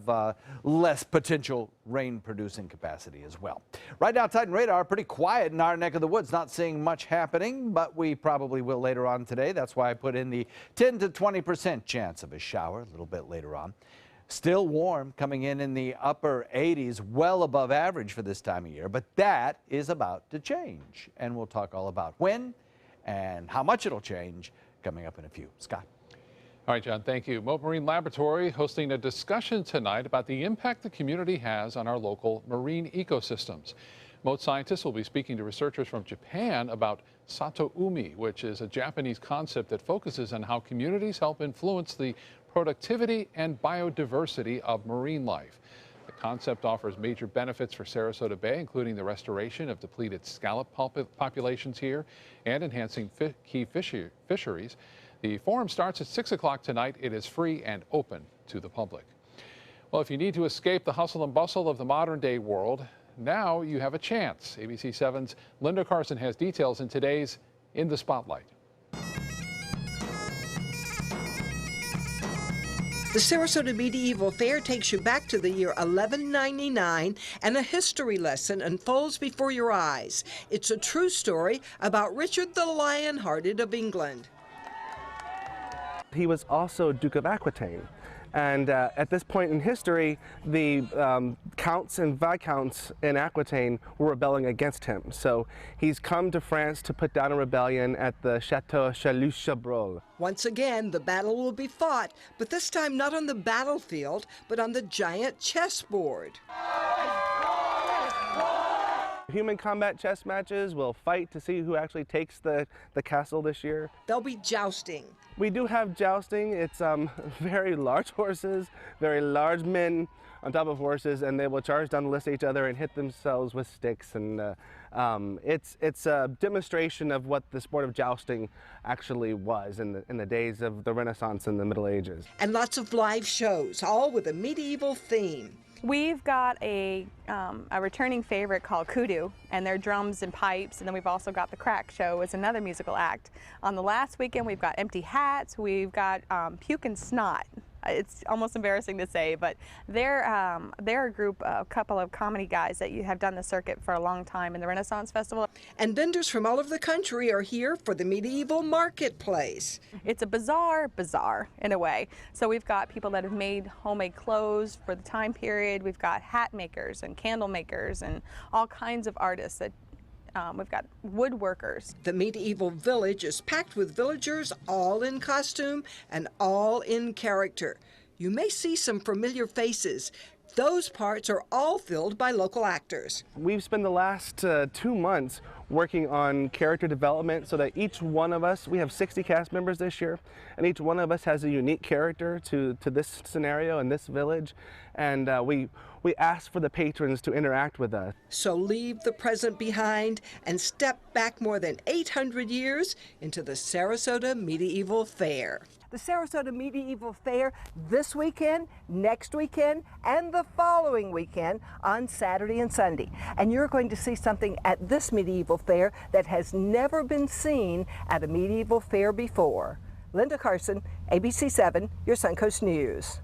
less potential rain-producing capacity as well. Right now, Titan radar pretty quiet in our neck of the woods, not seeing much happening, but we probably will later on today. That's why I put in the 10 to 20% chance of a shower a little bit later on. Still warm, coming in the upper 80s, well above average for this time of year, but that is about to change. And we'll talk all about when and how much it'll change coming up in a few. Scott. All right, John, thank you. Mote Marine Laboratory hosting a discussion tonight about the impact the community has on our local marine ecosystems. Mote scientists will be speaking to researchers from Japan about Satoumi, which is a Japanese concept that focuses on how communities help influence the productivity and biodiversity of marine life. The concept offers major benefits for Sarasota Bay, including the restoration of depleted scallop populations here and enhancing key fisheries. The forum starts at 6 o'clock tonight. It is free and open to the public. Well, if you need to escape the hustle and bustle of the modern day world, now you have a chance. ABC 7's Linda Carson has details in today's In the Spotlight. The Sarasota Medieval Fair takes you back to the year 1199, and a history lesson unfolds before your eyes. It's a true story about Richard the Lion-Hearted of England. He was also Duke of Aquitaine. And at this point in history, the counts and viscounts in Aquitaine were rebelling against him. So he's come to France to put down a rebellion at the Chateau Chalus-Chabrol. Once again, the battle will be fought, but this time not on the battlefield, but on the giant chessboard. Human combat chess matches will fight to see who actually takes the castle this year. There'll be jousting. We do have jousting. It's very large horses, very large men on top of horses, and they will charge down the list at each other and hit themselves with sticks. And it's a demonstration of what the sport of jousting actually was in the days of the Renaissance and the Middle Ages. And lots of live shows, all with a medieval theme. We've got a returning favorite called Kudu, and they're drums and pipes, and then we've also got the Crack Show as another musical act. On the last weekend, we've got Empty Hats, we've got Puke and Snot. It's almost embarrassing to say, but they're a group, a couple of comedy guys that you have done the circuit for a long time in the Renaissance Festival. And vendors from all over the country are here for the medieval marketplace. It's a bizarre in a way. So we've got people that have made homemade clothes for the time period. We've got hat makers and candle makers and all kinds of artists that we've got woodworkers. The medieval village is packed with villagers, all in costume and all in character. You may see some familiar faces. Those parts are all filled by local actors. We've spent the last 2 months working on character development so that each one of us, we have 60 cast members this year, and each one of us has a unique character to this scenario and this village, and we ask for the patrons to interact with us. So leave the present behind and step back more than 800 years into the Sarasota Medieval Fair. The Sarasota Medieval Fair this weekend, next weekend, and the following weekend on Saturday and Sunday. And you're going to see something at this medieval fair that has never been seen at a medieval fair before. Linda Carson, ABC 7, your Suncoast News.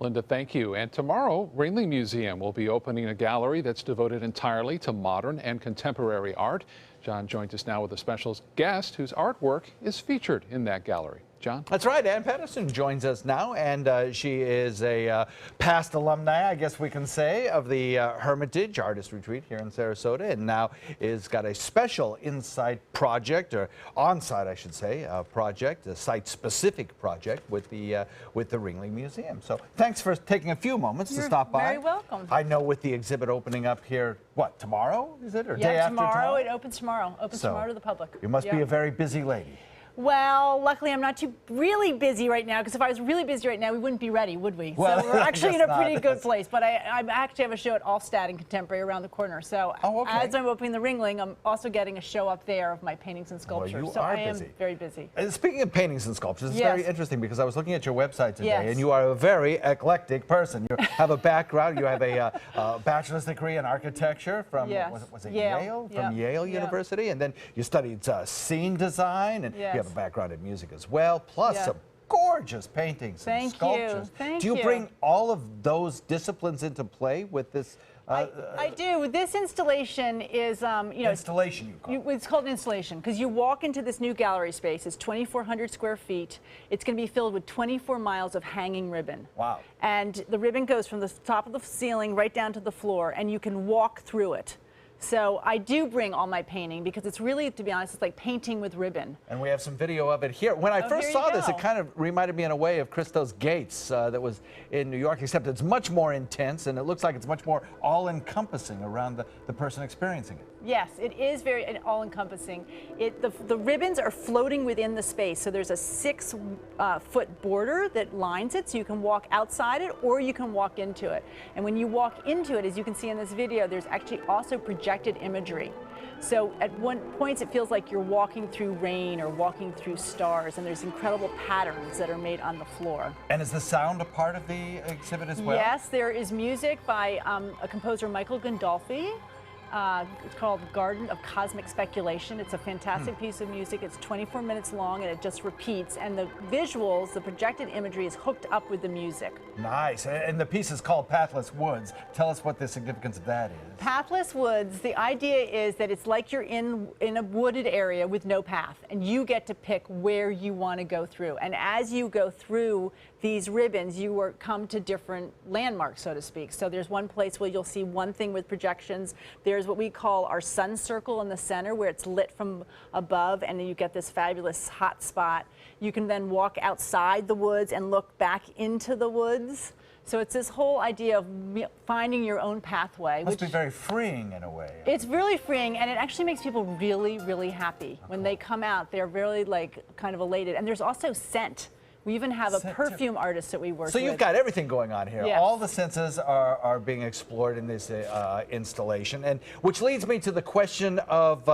Linda, thank you. And tomorrow, Ringling Museum will be opening a gallery that's devoted entirely to modern and contemporary art. John joins us now with a special guest whose artwork is featured in that gallery. John? That's right. Ann Pedersen joins us now, and she is a past alumni, I guess we can say, of the Hermitage Artist Retreat here in Sarasota, and now is got a special insight project, or on-site, I should say, project, a site-specific project with the Ringling Museum. So thanks for taking a few moments to stop by. You're very welcome. I know with the exhibit opening up here, what, tomorrow, is it, or day after tomorrow? Tomorrow. It opens tomorrow. Opens tomorrow to the public. You must be a very busy lady. Well, luckily I'm not too really busy right now, because if I was really busy right now, we wouldn't be ready, would we? Well, so we're actually in a pretty good place. But I actually have a show at Allstat in Contemporary around the corner. So as I'm opening the Ringling, I'm also getting a show up there of my paintings and sculptures. Well, you so are I am busy. very busy. And speaking of paintings and sculptures, it's Yes. very interesting because I was looking at your website today, Yes. and you are a very eclectic person. You have a background. You have a bachelor's degree in architecture from Yes. was it Yale. Yale? Yeah. From Yale Yeah. University, and then you studied scene design, and Yes. you have a background in music as well, plus Yeah. some gorgeous paintings and Thank you. sculptures. Thank Do you you. bring all of those disciplines into play with this? I do. This installation is, installation. It's called an installation because you walk into this new gallery space. It's 2,400 square feet. It's going to be filled with 24 miles of hanging ribbon. Wow. And the ribbon goes from the top of the ceiling right down to the floor, and you can walk through it. So I do bring all my painting because it's really, to be honest, it's like painting with ribbon. And we have some video of it here. When I first here saw you this, it go. kind of reminded me in a way of Christo's Gates that was in New York, except it's much more intense, and it looks like it's much more all-encompassing around the person experiencing it. Yes, it is very all-encompassing. The ribbons are floating within the space, so there's a 6-foot border that lines it, so you can walk outside it or you can walk into it. And when you walk into it, as you can see in this video, there's actually also projected imagery. So at one point it feels like you're walking through rain or walking through stars, and there's incredible patterns that are made on the floor. And is the sound a part of the exhibit as well? Yes, there is music by a composer, Michael Gandolfi. It's called Garden of Cosmic Speculation. It's a fantastic piece of music. It's 24 minutes long, and it just repeats. And the visuals, the projected imagery is hooked up with the music. Nice. And the piece is called Pathless Woods. Tell us what the significance of that is. Pathless Woods, the idea is that it's like you're in a wooded area with no path, and you get to pick where you want to go through. And as you go through these ribbons, you come to different landmarks, so to speak. So there's one place where you'll see one thing with projections. There's what we call our sun circle in the center, where it's lit from above, and then you get this fabulous hot spot. You can then walk outside the woods and look back into the woods. So it's this whole idea of finding your own pathway. Must be very freeing in a way. It's really freeing, and it actually makes people really, really happy. When they come out, they're really like kind of elated. And there's also scent. We even have a perfume artist that we work with. So you've got everything going on here. Yes. All the senses are being explored in this installation, and which leads me to the question of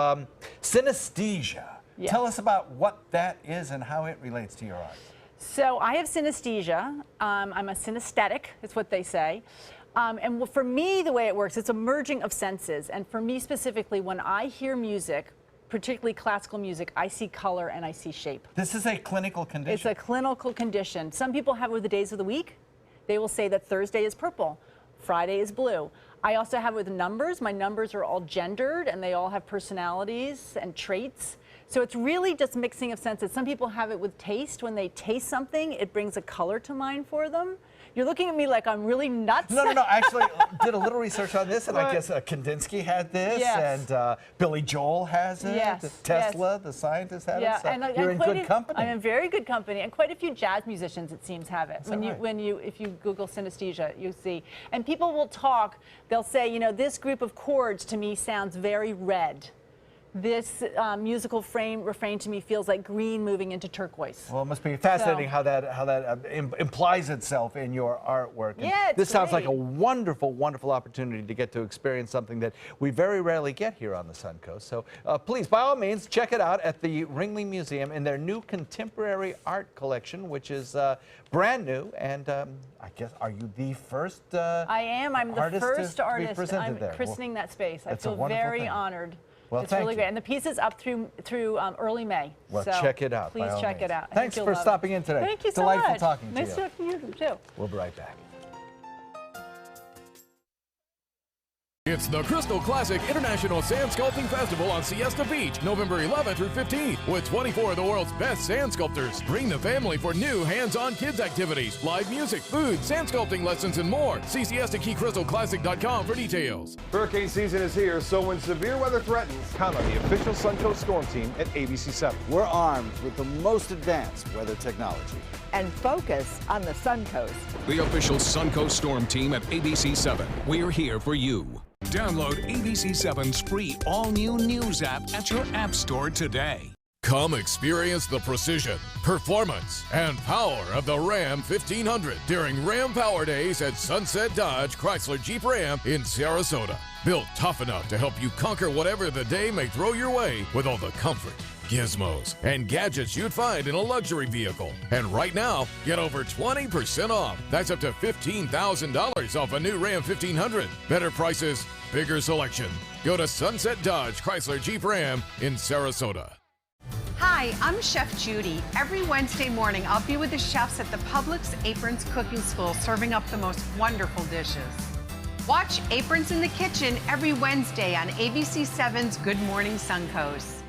synesthesia. Yes. Tell us about what that is and how it relates to your art. So I have synesthesia. I'm a synesthetic, is what they say. And for me, the way it works, it's a merging of senses. And for me specifically, when I hear music, particularly classical music, I see color and I see shape. This is a clinical condition. It's a clinical condition. Some people have it with the days of the week. They will say that Thursday is purple, Friday is blue. I also have it with numbers. My numbers are all gendered and they all have personalities and traits. So it's really just mixing of senses. Some people have it with taste. When they taste something, it brings a color to mind for them. You're looking at me like I'm really nuts. No. Actually, did a little research on this, and I guess Kandinsky had this, yes. and Billy Joel has it. Yes. Tesla, the scientist, had it. So and you're in good company. I'm in very good company, and quite a few jazz musicians, it seems, have it. Is that right? If you Google synesthesia, you see. And people will talk. They'll say, you know, this group of chords to me sounds very red. This musical refrain to me feels like green moving into turquoise. Well, it must be fascinating how that implies itself in your artwork. And yeah, it's this sounds like a great. wonderful, wonderful opportunity to get to experience something that we very rarely get here on the Suncoast. So please, by all means, check it out at the Ringling Museum in their new contemporary art collection, which is brand new. And I guess, are you the first I am. I'm the first artist. I'm there? christening that space. I That's a feel wonderful very thing. honored. Well, it's thank really you. great. And the piece is up through early May. Well, so check it out. Please check it out. I Thanks think for you'll love stopping it. in today. Thank you so Delightful much. talking to you. Nice talking to you, too. We'll be right back. It's the Crystal Classic International Sand Sculpting Festival on Siesta Beach, November 11th through 15th, with 24 of the world's best sand sculptors. Bring the family for new hands-on kids activities, live music, food, sand sculpting lessons, and more. See SiestaKeyCrystalClassic.com for details. Hurricane season is here, so when severe weather threatens, count on the official Suncoast Storm Team at ABC7. We're armed with the most advanced weather technology. And focus on the Suncoast. The official Suncoast Storm Team at ABC7. We're here for you. Download ABC7's free all-new news app at your app store today. Come experience the precision, performance, and power of the Ram 1500 during Ram Power Days at Sunset Dodge Chrysler Jeep Ram in Sarasota. Built tough enough to help you conquer whatever the day may throw your way with all the comfort, gizmos, and gadgets you'd find in a luxury vehicle. And right now, get over 20% off. That's up to $15,000 off a new Ram 1500. Better prices, bigger selection. Go to Sunset Dodge Chrysler Jeep Ram in Sarasota. Hi, I'm Chef Judy. Every Wednesday morning, I'll be with the chefs at the Publix Aprons Cooking School serving up the most wonderful dishes. Watch Aprons in the Kitchen every Wednesday on ABC7's Good Morning Suncoast.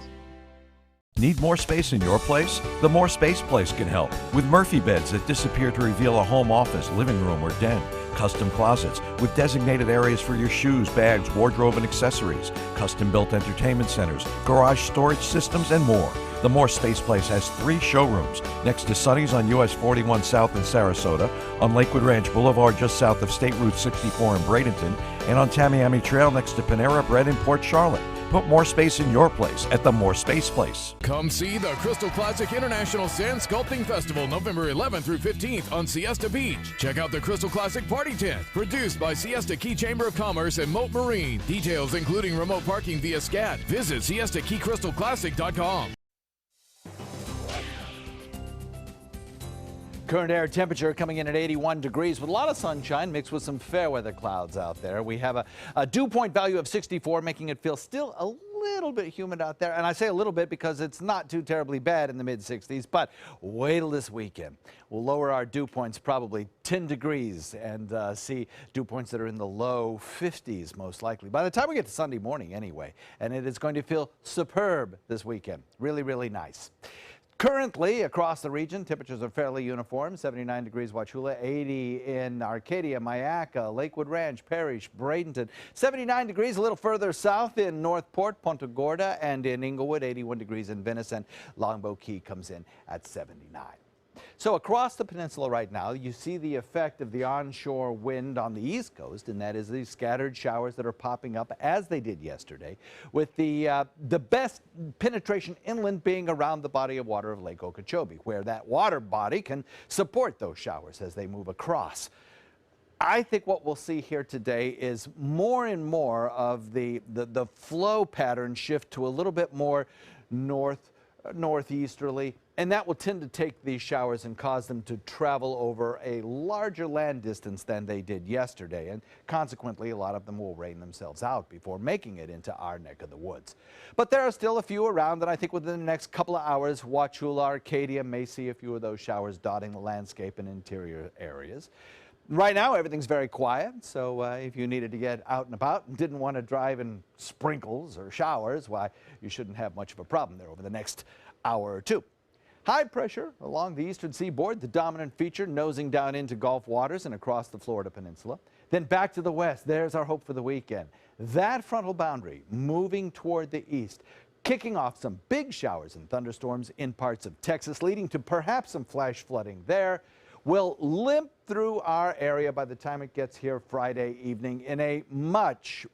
Need more space in your place? The More Space Place can help with Murphy beds that disappear to reveal a home office, living room, or den. Custom closets with designated areas for your shoes, bags, wardrobe, and accessories. Custom-built entertainment centers, garage storage systems, and more. The More Space Place has 3 showrooms next to Sunny's on US 41 South in Sarasota, on Lakewood Ranch Boulevard just south of State Route 64 in Bradenton, and on Tamiami Trail next to Panera Bread in Port Charlotte. Put more space in your place at the More Space Place. Come see the Crystal Classic International Sand Sculpting Festival November 11th through 15th on Siesta Beach. Check out the Crystal Classic Party Tent, produced by Siesta Key Chamber of Commerce and Moat Marine. Details including remote parking via SCAT. Visit SiestaKeyCrystalClassic.com. Current air temperature coming in at 81 degrees with a lot of sunshine mixed with some fair weather clouds out there. We have a dew point value of 64, making it feel still a little bit humid out there. And I say a little bit because it's not too terribly bad in the mid-60s, but wait till this weekend. We'll lower our dew points probably 10 degrees and see dew points that are in the low 50s most likely. By the time we get to Sunday morning anyway, and it is going to feel superb this weekend. Really, really nice. Currently, across the region, temperatures are fairly uniform. 79 degrees Wauchula, 80 in Arcadia, Mayaca, Lakewood Ranch, Parrish, Bradenton. 79 degrees a little further south in Northport, Punta Gorda, and in Inglewood, 81 degrees in Venice, and Longboat Key comes in at 79. So across the peninsula right now, you see the effect of the onshore wind on the east coast, and that is these scattered showers that are popping up as they did yesterday, with the best penetration inland being around the body of water of Lake Okeechobee, where that water body can support those showers as they move across. I think what we'll see here today is more and more of the flow pattern shift to a little bit more northeasterly, and that will tend to take these showers and cause them to travel over a larger land distance than they did yesterday, and consequently a lot of them will rain themselves out before making it into our neck of the woods. But there are still a few around, and I think within the next couple of hours, Wauchula, Arcadia may see a few of those showers dotting the landscape and interior areas. Right now, everything's very quiet, so if you needed to get out and about and didn't want to drive in sprinkles or showers, why, you shouldn't have much of a problem there over the next hour or two. High pressure along the eastern seaboard, the dominant feature, nosing down into Gulf waters and across the Florida peninsula. Then back to the west, there's our hope for the weekend. That frontal boundary moving toward the east, kicking off some big showers and thunderstorms in parts of Texas, leading to perhaps some flash flooding there. Will limp through our area by the time it gets here Friday evening in a much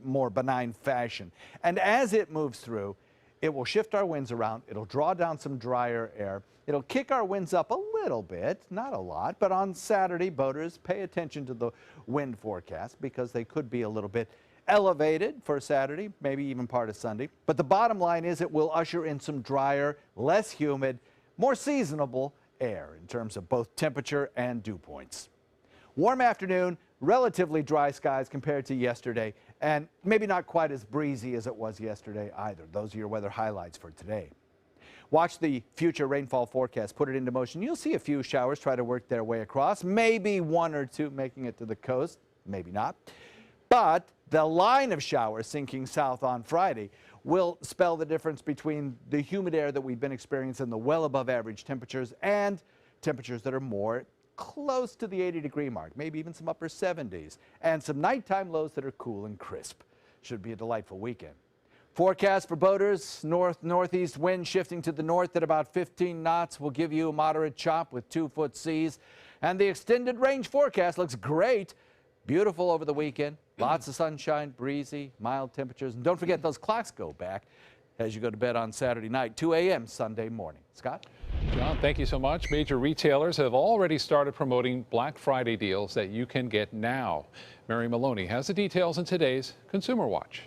more benign fashion. And as it moves through, it will shift our winds around. It'll draw down some drier air. It'll kick our winds up a little bit, not a lot, but on Saturday, boaters, pay attention to the wind forecast because they could be a little bit elevated for Saturday, maybe even part of Sunday. But the bottom line is it will usher in some drier, less humid, more seasonable air in terms of both temperature and dew points. Warm afternoon, relatively dry skies compared to yesterday, and maybe not quite as breezy as it was yesterday either. Those are your weather highlights for today. Watch the future rainfall forecast, put it into motion. You'll see a few showers try to work their way across, maybe one or two making it to the coast, maybe not. But the line of showers sinking south on Friday will spell the difference between the humid air that we've been experiencing, the well above average temperatures, and temperatures that are more close to the 80-degree mark, maybe even some upper 70s, and some nighttime lows that are cool and crisp. Should be a delightful weekend. Forecast for boaters, northeast wind shifting to the north at about 15 knots will give you a moderate chop with 2-foot seas. And the extended range forecast looks great. Beautiful over the weekend. Lots of sunshine, breezy, mild temperatures. And don't forget those clocks go back as you go to bed on Saturday night, 2 a.m. Sunday morning. Scott? John, thank you so much. Major retailers have already started promoting Black Friday deals that you can get now. Mary Maloney has the details in today's Consumer Watch.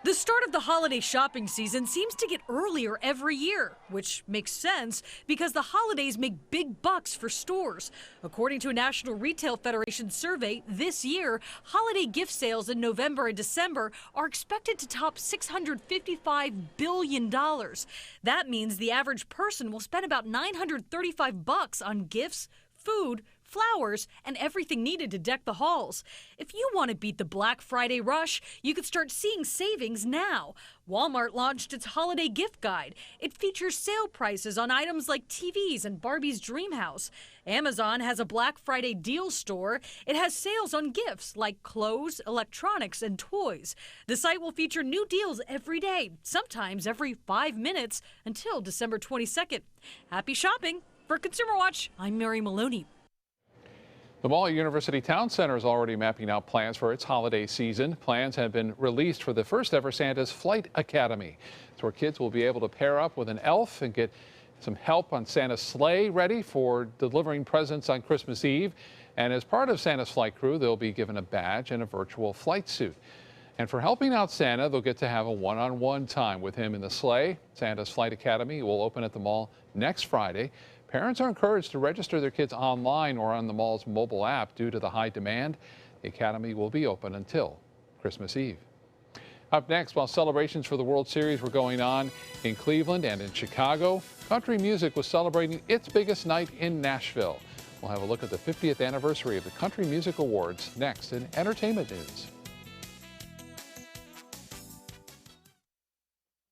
The start of the holiday shopping season seems to get earlier every year, which makes sense because the holidays make big bucks for stores. According to a National Retail Federation survey, this year, holiday gift sales in November and December are expected to top $655 billion. That means the average person will spend about $935 on gifts, food, flowers, and everything needed to deck the halls. If you want to beat the Black Friday rush, you could start seeing savings now. Walmart launched its holiday gift guide. It features sale prices on items like TVs and Barbie's dream house. Amazon has a Black Friday deal store. It has sales on gifts like clothes, electronics, and toys. The site will feature new deals every day, sometimes every 5 minutes, until December 22nd. Happy shopping! For Consumer Watch, I'm Mary Maloney. The Mall University Town Center is already mapping out plans for its holiday season. Plans have been released for the first ever Santa's Flight Academy. It's where kids will be able to pair up with an elf and get some help on Santa's sleigh ready for delivering presents on Christmas Eve. And as part of Santa's flight crew, they'll be given a badge and a virtual flight suit. And for helping out Santa, they'll get to have a one-on-one time with him in the sleigh. Santa's Flight Academy will open at the mall next Friday. Parents are encouraged to register their kids online or on the mall's mobile app due to the high demand. The academy will be open until Christmas Eve. Up next, while celebrations for the World Series were going on in Cleveland and in Chicago, country music was celebrating its biggest night in Nashville. We'll have a look at the 50th anniversary of the Country Music Awards next in Entertainment News.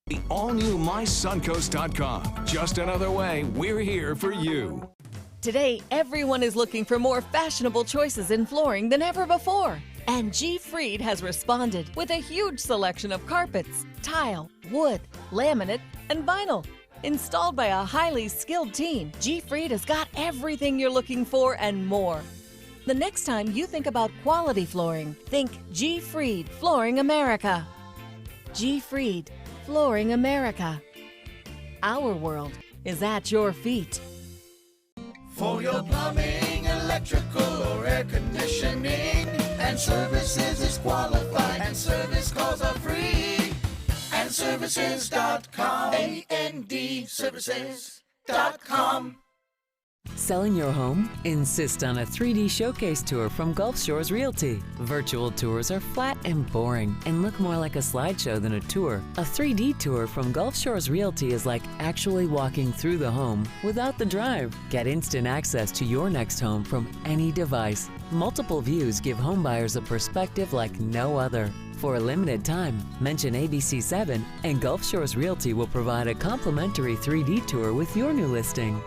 The all-new mysuncoast.com. Just another way we're here for you. Today, everyone is looking for more fashionable choices in flooring than ever before. And G. Fried has responded with a huge selection of carpets, tile, wood, laminate, and vinyl. Installed by a highly skilled team, G-Freed has got everything you're looking for and more. The next time you think about quality flooring, think G-Freed Flooring America. G-Freed Flooring America. Our world is at your feet. For your plumbing, electrical, or air conditioning, and services is qualified, and service calls are free. And services.com, A-N-D, services.com. Selling your home? Insist on a 3D showcase tour from Gulf Shores Realty. Virtual tours are flat and boring and look more like a slideshow than a tour. A 3D tour from Gulf Shores Realty is like actually walking through the home without the drive. Get instant access to your next home from any device. Multiple views give homebuyers a perspective like no other. For a limited time, mention ABC7 and Gulf Shores Realty will provide a complimentary 3D tour with your new listing.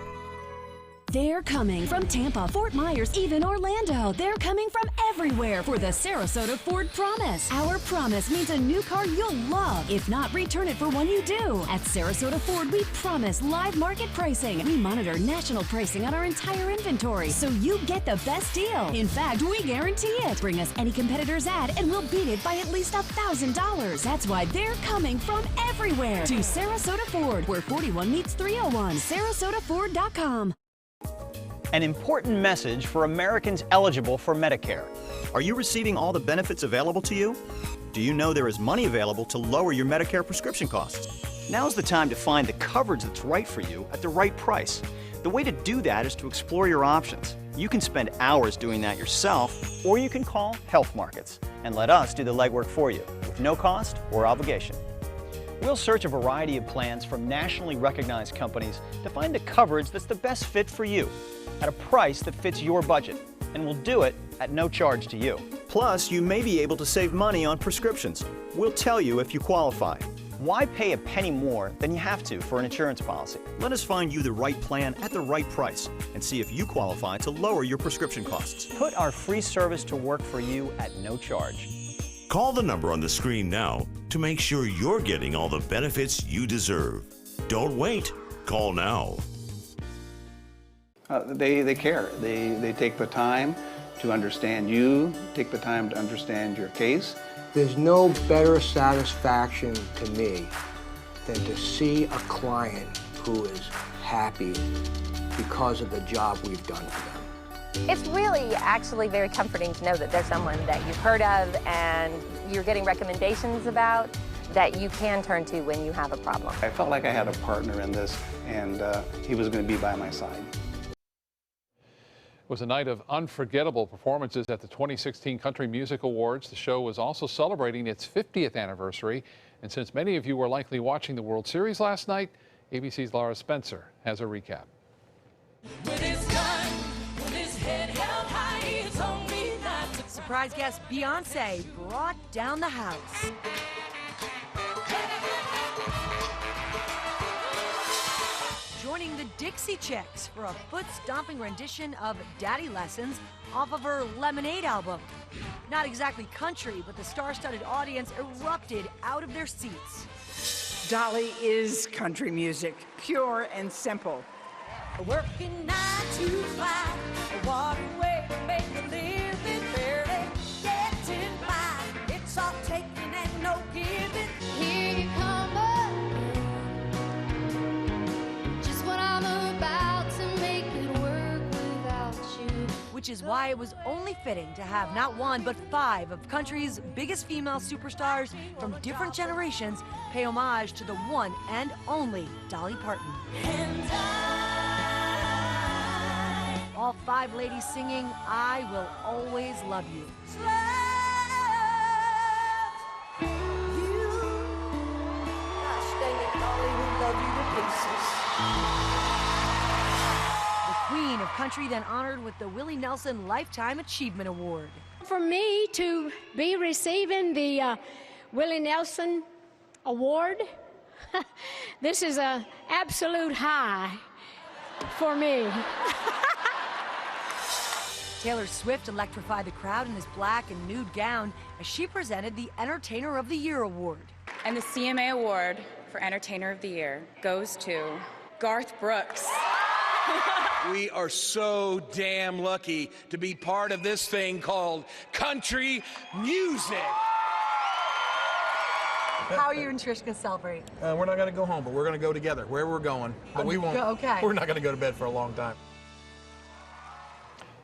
They're coming from Tampa, Fort Myers, even Orlando. They're coming from everywhere for the Sarasota Ford Promise. Our promise means a new car you'll love. If not, return it for one you do. At Sarasota Ford, we promise live market pricing. We monitor national pricing on our entire inventory, so you get the best deal. In fact, we guarantee it. Bring us any competitor's ad, and we'll beat it by at least $1,000. That's why they're coming from everywhere to Sarasota Ford, where 41 meets 301. SarasotaFord.com. An important message for Americans eligible for Medicare. Are you receiving all the benefits available to you? Do you know there is money available to lower your Medicare prescription costs? Now's the time to find the coverage that's right for you at the right price. The way to do that is to explore your options. You can spend hours doing that yourself, or you can call Health Markets and let us do the legwork for you with no cost or obligation. We'll search a variety of plans from nationally recognized companies to find the coverage that's the best fit for you at a price that fits your budget, and we'll do it at no charge to you. Plus, you may be able to save money on prescriptions. We'll tell you if you qualify. Why pay a penny more than you have to for an insurance policy? Let us find you the right plan at the right price and see if you qualify to lower your prescription costs. Put our free service to work for you at no charge. Call the number on the screen now to make sure you're getting all the benefits you deserve. Don't wait. Call now. They care. They take the time to understand you, take the time to understand your case. There's no better satisfaction to me than to see a client who is happy because of the job we've done for them. It's really actually very comforting to know that there's someone that you've heard of and you're getting recommendations about that you can turn to when you have a problem. I felt like I had a partner in this, and he was going to be by my side. It was a night of unforgettable performances at the 2016 Country Music Awards. The show was also celebrating its 50th anniversary. And since many of you were likely watching the World Series last night, ABC's Laura Spencer has a recap. Surprise guest Beyonce brought down the house. Joining the Dixie Chicks for a foot-stomping rendition of Daddy Lessons off of her Lemonade album. Not exactly country, but the star-studded audience erupted out of their seats. Dolly is country music, pure and simple. Working 9 to 5, walk away to make a living, barely getting by. It's all taking and no giving. Here you come again. Just what I'm about to make it work without you. Which is why it was only fitting to have not one but 5 of country's biggest female superstars from different generations pay homage to the one and only Dolly Parton. All 5 ladies singing I Will Always Love You. The Queen of Country then honored with the Willie Nelson Lifetime Achievement Award. For me to be receiving the Willie Nelson Award, this is an absolute high for me. Taylor Swift electrified the crowd in his black and nude gown as she presented the Entertainer of the Year award. And the CMA Award for Entertainer of the Year goes to Garth Brooks. We are so damn lucky to be part of this thing called country music. How are you and Trish going to celebrate? We're not going to go home, but we're going to go together where we're going. But we won't. Okay. We're not going to go to bed for a long time.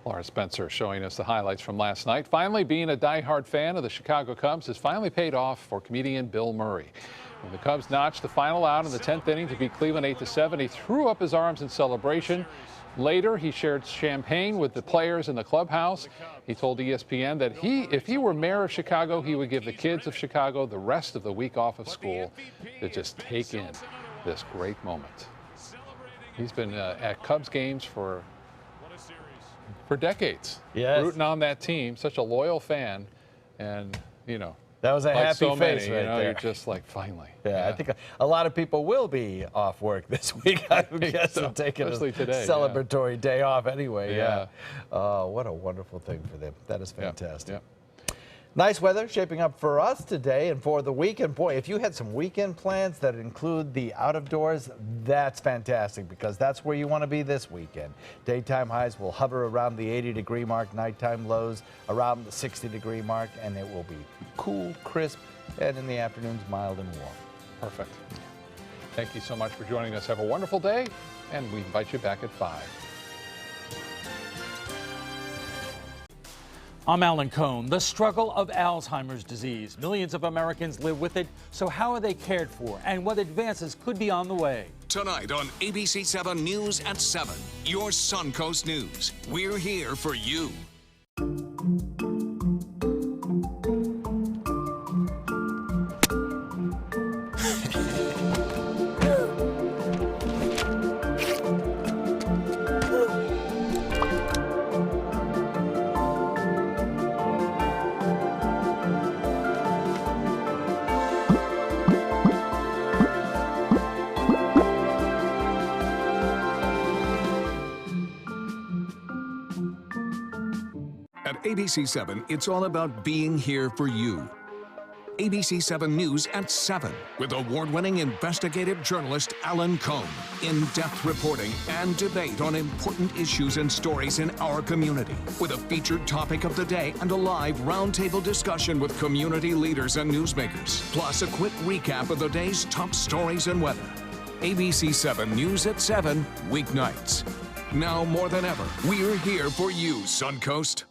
Laura Spencer showing us the highlights from last night. Finally, being a diehard fan of the Chicago Cubs has finally paid off for comedian Bill Murray. When the Cubs notched the final out in the 10th inning to beat Cleveland 8-7, he threw up his arms in celebration. Later, he shared champagne with the players in the clubhouse. He told ESPN that if he were mayor of Chicago, he would give the kids of Chicago the rest of the week off of school to just take in this great moment. He's been at Cubs games for decades, rooting on that team, such a loyal fan, and, you know, that was a like happy so face many, right you know, there. You're just like, finally. Yeah, I think a lot of people will be off work this week. I guess so, and taking a especially today, celebratory day off anyway. Yeah. What a wonderful thing for them. That is fantastic. Yeah. Nice weather shaping up for us today and for the weekend. Boy, if you had some weekend plans that include the out of doors, that's fantastic because that's where you want to be this weekend. Daytime highs will hover around the 80-degree mark, nighttime lows around the 60-degree mark, and it will be cool, crisp, and in the afternoons, mild and warm. Perfect. Thank you so much for joining us. Have a wonderful day, and we invite you back at 5. I'm Alan Cohn. The struggle of Alzheimer's disease. Millions of Americans live with it, so how are they cared for, and what advances could be on the way? Tonight on ABC 7 News at 7, your Suncoast News. We're here for you. At ABC 7, it's all about being here for you. ABC 7 News at 7 with award-winning investigative journalist Alan Cohn. In-depth reporting and debate on important issues and stories in our community with a featured topic of the day and a live roundtable discussion with community leaders and newsmakers. Plus a quick recap of the day's top stories and weather. ABC 7 News at 7, weeknights. Now more than ever, we're here for you, Suncoast.